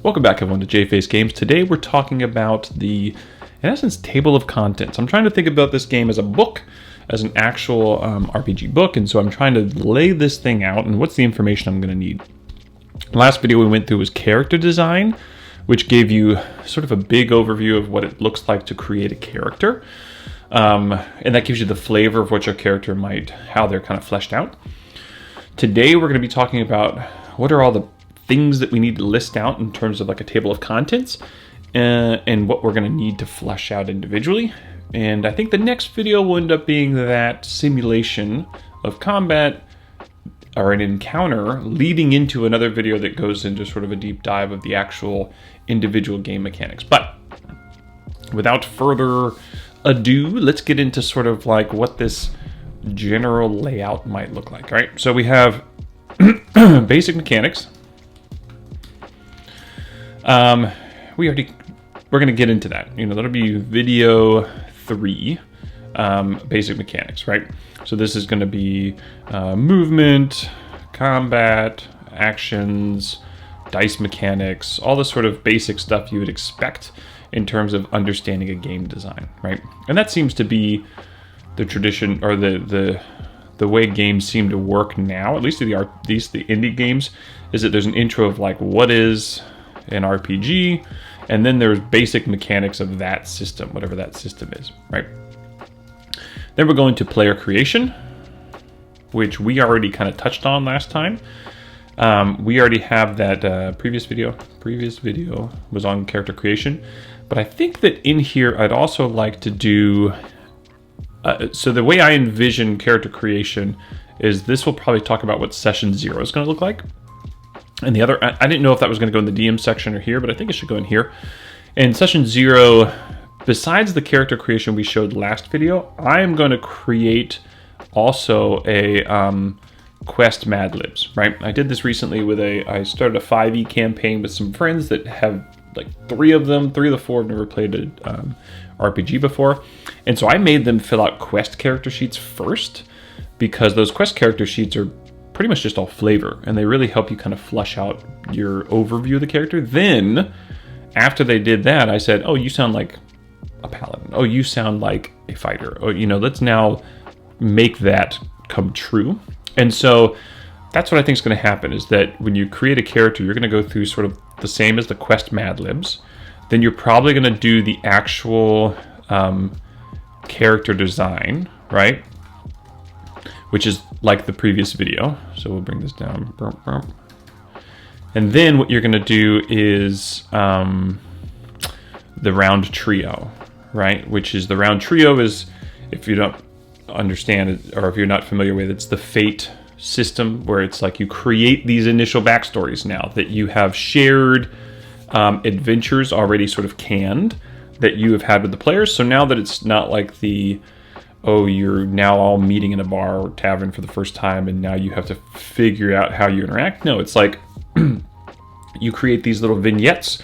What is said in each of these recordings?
Welcome back everyone to JFace Games. Today we're talking about the, in essence, table of contents. I'm trying to think about this game as a book, as an actual RPG book, and so I'm trying to lay this thing out and what's the information I'm going to need. Last video we went through was character design, which gave you sort of a big overview of what it looks like to create a character. And that gives you the flavor of what your character might, how they're kind of fleshed out. Today we're going to be talking about what are all the things that we need to list out in terms of like a table of contents and what we're going to need to flesh out individually. And I think the next video will end up being that simulation of combat or an encounter leading into another video that goes into sort of a deep dive of the actual individual game mechanics. But without further ado, let's get into sort of like what this general layout might look like. All right, so we have basic mechanics. We're going to get into that. That'll be video 3, basic mechanics, right? So this is going to be movement, combat, actions, dice mechanics, all the sort of basic stuff you would expect in terms of understanding a game design, right? And that seems to be the tradition, or the way games seem to work now, at least the indie games, is that there's an intro of like what is an RPG, and then there's basic mechanics of that system, whatever that system is, right? Then we're going to player creation, which we already kind of touched on last time. We already have that previous video was on character creation, but I think that in here I'd also like to do, so the way I envision character creation is this will probably talk about what session 0 is going to look like. And the other, I didn't know if that was going to go in the DM section or here, but I think it should go in here. In session 0, besides the character creation we showed last video, I am going to create also a quest Mad Libs, right? I did this recently with I started a 5e campaign with some friends that have like 3 of them. 3 of the 4 have never played an RPG before. And so I made them fill out quest character sheets first, because those quest character sheets are pretty much just all flavor, and they really help you kind of flush out your overview of the character. Then, after they did that, I said, oh, you sound like a paladin. Oh, you sound like a fighter. Oh, let's now make that come true. And so that's what I think is going to happen, is that when you create a character, you're going to go through sort of the same as the quest Mad Libs. Then you're probably going to do the actual character design, right? Which is like the previous video. So we'll bring this down. And then what you're going to do is the round trio, right? Which is the round trio is, if you don't understand it, or if you're not familiar with it, it's the Fate system, where it's like you create these initial backstories now that you have shared adventures already sort of canned that you have had with the players. So now that it's not like you're now all meeting in a bar or tavern for the first time, and now you have to figure out how you interact. No, it's like you create these little vignettes,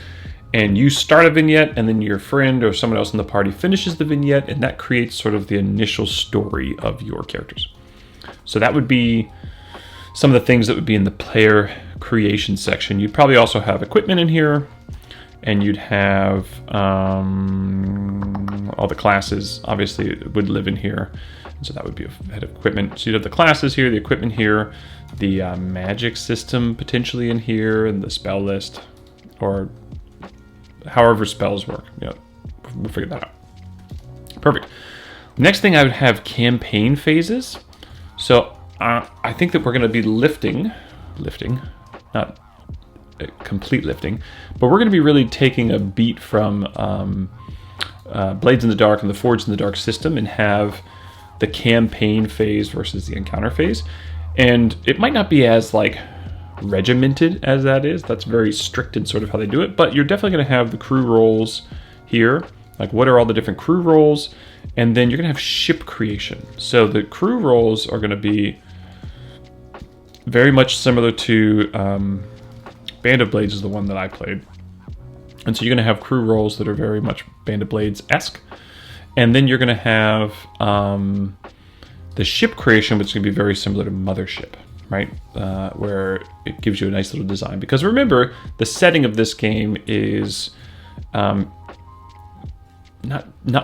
and you start a vignette, and then your friend or someone else in the party finishes the vignette, and that creates sort of the initial story of your characters. So that would be some of the things that would be in the player creation section. You'd probably also have equipment in here, and you'd have all the classes obviously would live in here. And so that would be a head of equipment. So you'd have the classes here, the equipment here, the magic system potentially in here, and the spell list, or however spells work. We'll figure that out. Perfect. Next thing, I would have campaign phases. So I think that we're going to be lifting, not complete lifting, but we're going to be really taking a beat from Blades in the Dark and the Forged in the Dark system, and have the campaign phase versus the encounter phase. And it might not be as like regimented as that is. That's very strict in sort of how they do it, but you're definitely going to have the crew roles here. Like, what are all the different crew roles? And then you're going to have ship creation. So the crew roles are going to be very much similar to Band of Blades is the one that I played. And so you're going to have crew roles that are very much Band of Blades-esque. And then you're going to have the ship creation, which is going to be very similar to Mothership, right? Where it gives you a nice little design. Because remember, the setting of this game is not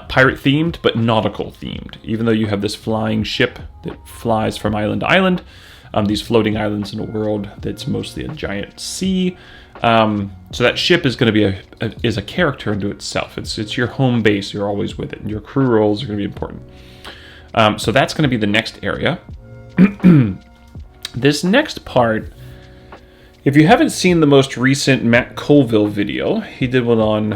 pirate themed, but nautical themed. Even though you have this flying ship that flies from island to island, these floating islands in a world that's mostly a giant sea. So that ship is going to be a character unto itself. It's your home base. You're always with it, and your crew roles are going to be important. So that's going to be the next area. This next part, if you haven't seen the most recent Matt Colville video, he did one on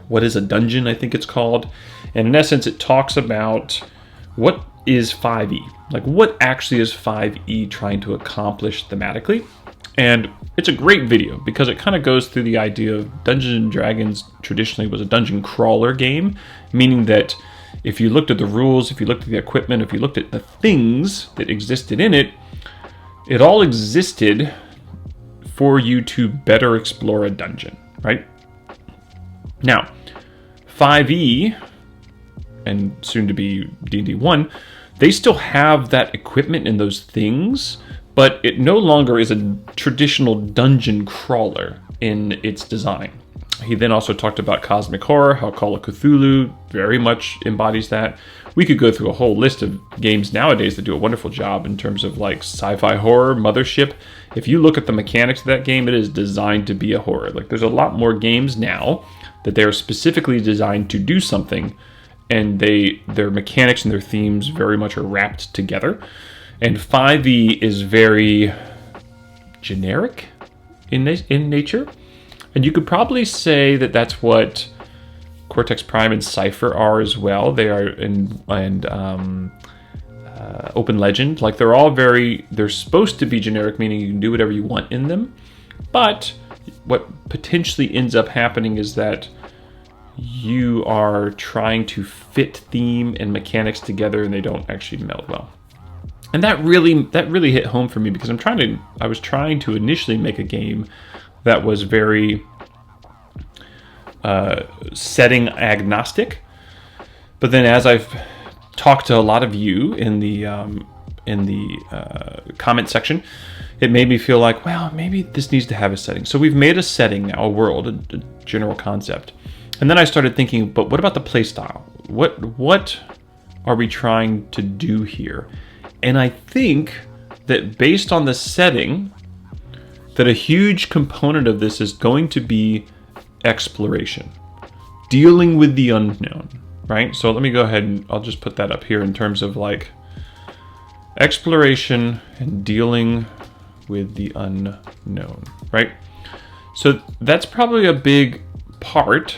What is a Dungeon, I think it's called. And in essence, it talks about what is 5e. Like, what actually is 5e trying to accomplish thematically? And it's a great video because it kind of goes through the idea of Dungeons & Dragons traditionally was a dungeon crawler game, meaning that if you looked at the rules, if you looked at the equipment, if you looked at the things that existed in it, it all existed for you to better explore a dungeon, right? Now, 5e, and soon to be D&D 1, they still have that equipment and those things, but it no longer is a traditional dungeon crawler in its design. He then also talked about cosmic horror, how Call of Cthulhu very much embodies that. We could go through a whole list of games nowadays that do a wonderful job in terms of like sci-fi horror, Mothership. If you look at the mechanics of that game, it is designed to be a horror. Like, there's a lot more games now that they are specifically designed to do something, and their mechanics and their themes very much are wrapped together. And 5e is very generic in nature. And you could probably say that that's what Cortex Prime and Cypher are as well. They are Open Legend. Like, they're supposed to be generic, meaning you can do whatever you want in them. But what potentially ends up happening is that you are trying to fit theme and mechanics together, and they don't actually meld well. And that really hit home for me because I was trying to initially make a game that was very setting agnostic, but then as I've talked to a lot of you in the comment section, it made me feel like, well, maybe this needs to have a setting. So we've made a setting now, a world, a general concept, and then I started thinking, but what about the play style? What are we trying to do here? And I think that based on the setting, that a huge component of this is going to be exploration, dealing with the unknown, right? So let me go ahead and I'll just put that up here in terms of like exploration and dealing with the unknown, right? So that's probably a big part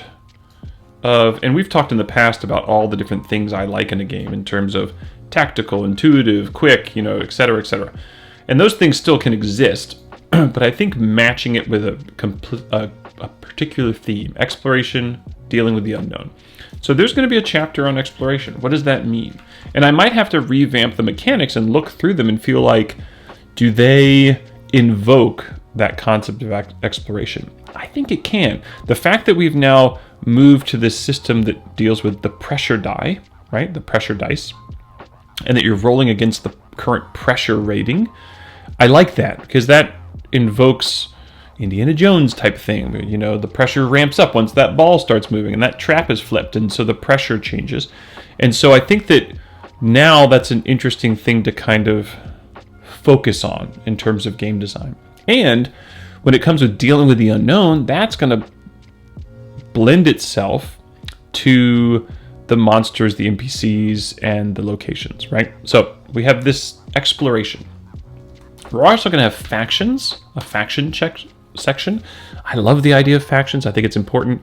of, and we've talked in the past about all the different things I like in a game in terms of tactical, intuitive, quick, et cetera, et cetera. And those things still can exist. But I think matching it with a particular theme, exploration, dealing with the unknown. So there's going to be a chapter on exploration. What does that mean? And I might have to revamp the mechanics and look through them and feel like, do they invoke that concept of exploration? I think it can. The fact that we've now moved to this system that deals with the pressure die, right? The pressure dice, and that you're rolling against the current pressure rating. I like that because that invokes Indiana Jones type thing. The pressure ramps up once that ball starts moving and that trap is flipped, and so the pressure changes. And so I think that now that's an interesting thing to kind of focus on in terms of game design. And when it comes with dealing with the unknown, that's going to blend itself to the monsters, the NPCs, and the locations, right? So we have this exploration. We're also going to have factions, a faction section. I love the idea of factions. I think it's important.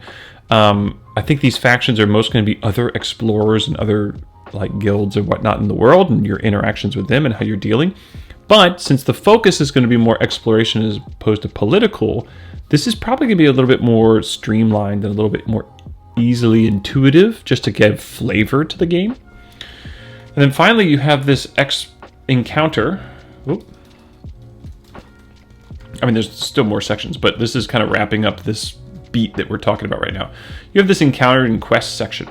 I think these factions are most going to be other explorers and other like guilds and whatnot in the world, and your interactions with them and how you're dealing. But since the focus is going to be more exploration as opposed to political, this is probably going to be a little bit more streamlined and a little bit more easily intuitive, just to give flavor to the game. And then finally, you have this encounter. There's still more sections, but this is kind of wrapping up this beat that we're talking about right now. You have this encounter and quest section.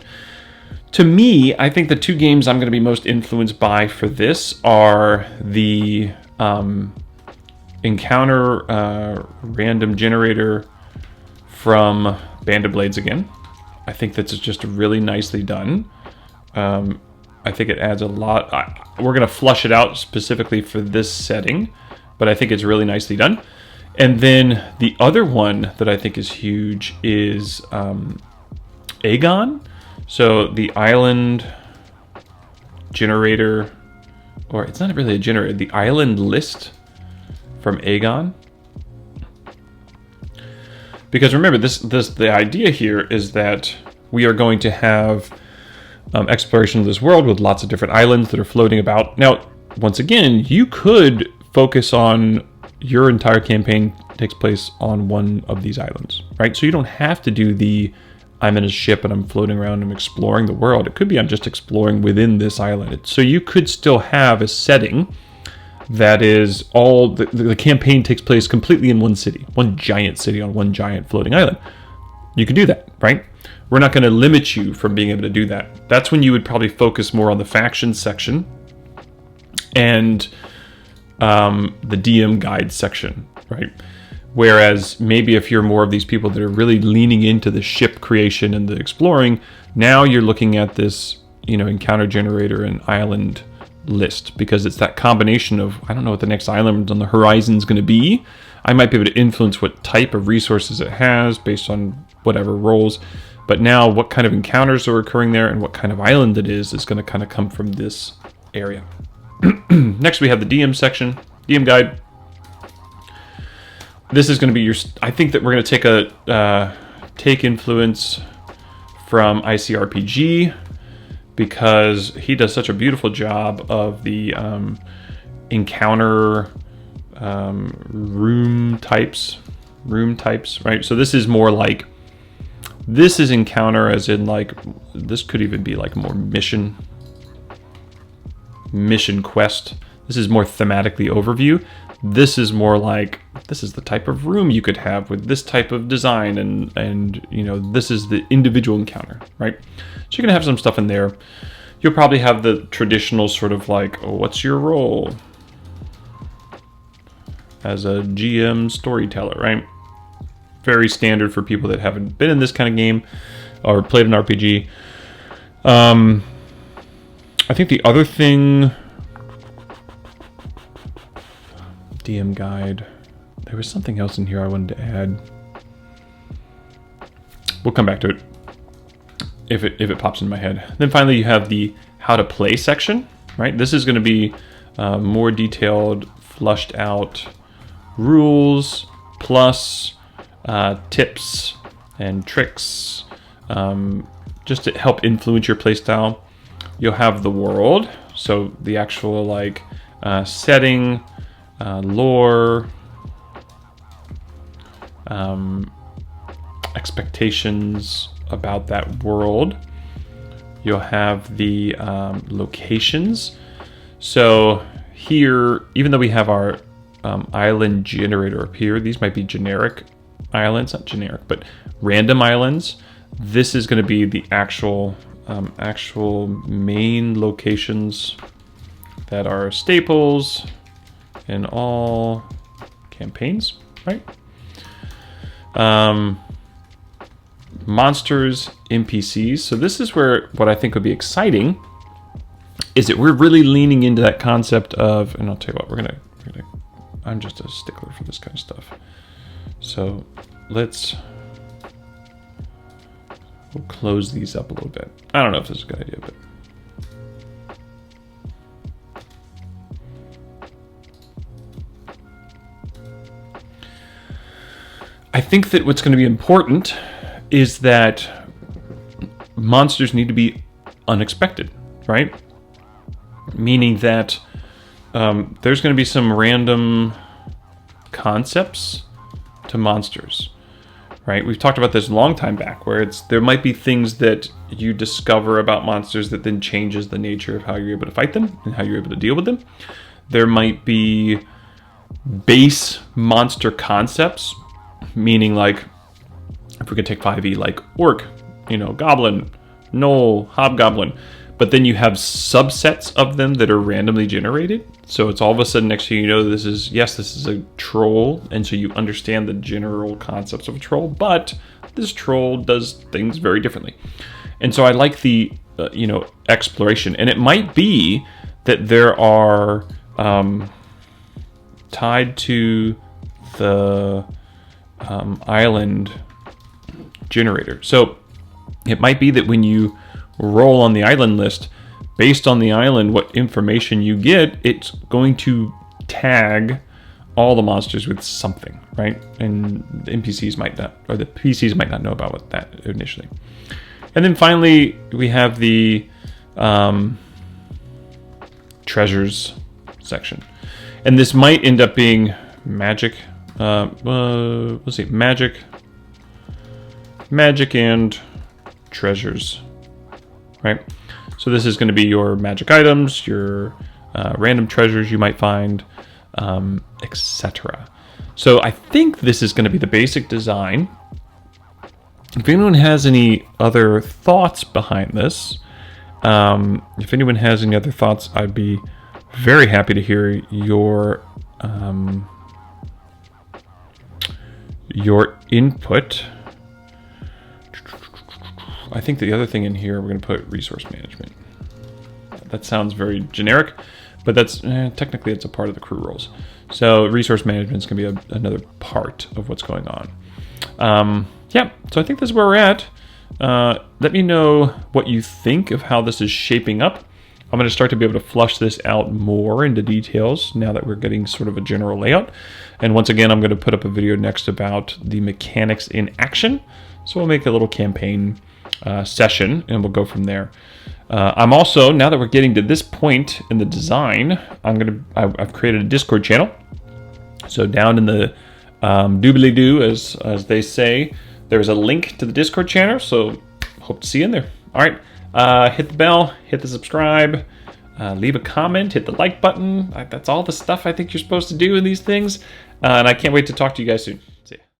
To me, I think the two games I'm going to be most influenced by for this are the encounter random generator from Band of Blades again. I think that's just really nicely done. I think it adds a lot. We're going to flush it out specifically for this setting, but I think it's really nicely done. And then the other one that I think is huge is Aegon. So the island generator, or it's not really a generator, the island list from Aegon. Because remember, the idea here is that we are going to have exploration of this world with lots of different islands that are floating about. Now, once again, you could focus on your entire campaign takes place on one of these islands, right? So you don't have to do the I'm in a ship and I'm floating around and exploring the world. It could be I'm just exploring within this island. So you could still have a setting that is all the campaign takes place completely in one city, one giant city on one giant floating island. You could do that, right? We're not going to limit you from being able to do that. That's when you would probably focus more on the factions section and the DM guide section, right? Whereas maybe if you're more of these people that are really leaning into the ship creation and the exploring, now you're looking at this, encounter generator and island list, because it's that combination of, I don't know what the next island on the horizon is going to be. I might be able to influence what type of resources it has based on whatever roles. But now what kind of encounters are occurring there and what kind of island it is going to kind of come from this area. Next we have the DM section, DM guide. This is going to be I think that we're going to take influence from ICRPG, because he does such a beautiful job of the encounter room types, right? So this is more like, this is encounter as in like, this could even be like more mission quest. This is more thematically overview. This is more like, this is the type of room you could have with this type of design, and this is the individual encounter, right? So you're gonna have some stuff in there. You'll probably have the traditional sort of like, what's your role as a GM storyteller, right? Very standard for people that haven't been in this kind of game or played an RPG. I think the other thing, DM guide, there was something else in here I wanted to add. We'll come back to it if it pops in my head. Then finally you have the how to play section, right? This is going to be more detailed, flushed out rules plus tips and tricks, just to help influence your playstyle. You'll have the world, so the actual like setting, lore, expectations about that world. You'll have the locations. So here, even though we have our island generator up here, these might be generic islands, not generic, but random islands. This is going to be the actual main locations that are staples in all campaigns, right? Monsters, NPCs. So this is where what I think would be exciting is that we're really leaning into that concept of, and I'll tell you what, we're gonna I'm just a stickler for this kind of stuff. So we'll close these up a little bit. I don't know if this is a good idea, but I think that what's going to be important is that monsters need to be unexpected, right? Meaning that there's going to be some random concepts to monsters, right? We've talked about this a long time back, where there might be things that you discover about monsters that then changes the nature of how you're able to fight them and how you're able to deal with them. There might be base monster concepts, meaning like, if we could take 5e, like orc, goblin, gnoll, hobgoblin. but then you have subsets of them that are randomly generated. So it's all of a sudden next thing you know, this is a troll, and so you understand the general concepts of a troll, but this troll does things very differently. And so I like the exploration, and it might be that there are tied to the island generator. So it might be that when you roll on the island list, based on the island, what information you get, it's going to tag all the monsters with something, right? And the NPCs might not, or the PCs might not know about what that initially. And then finally, we have the treasures section. And this might end up being magic. Let's see, magic and treasures, right? So this is going to be your magic items, your random treasures you might find, etc. So I think this is going to be the basic design. If anyone has any other thoughts behind this, if anyone has any other thoughts, I'd be very happy to hear your input. I think the other thing in here, we're going to put resource management. That sounds very generic, but that's technically it's a part of the crew roles. So resource management is going to be another part of what's going on. Yeah, so I think this is where we're at. Let me know what you think of how this is shaping up. I'm going to start to be able to flush this out more into details now that we're getting sort of a general layout. And once again, I'm going to put up a video next about the mechanics in action. So we'll make a little campaign session and we'll go from there. I'm also, now that we're getting to this point in the design, I've created a Discord channel. So down in the doobly-doo, as they say, there's a link to the Discord channel, so hope to see you in there. All right, hit the bell, hit the subscribe, leave a comment, hit the like button. That's all the stuff I think you're supposed to do in these things. And I can't wait to talk to you guys soon.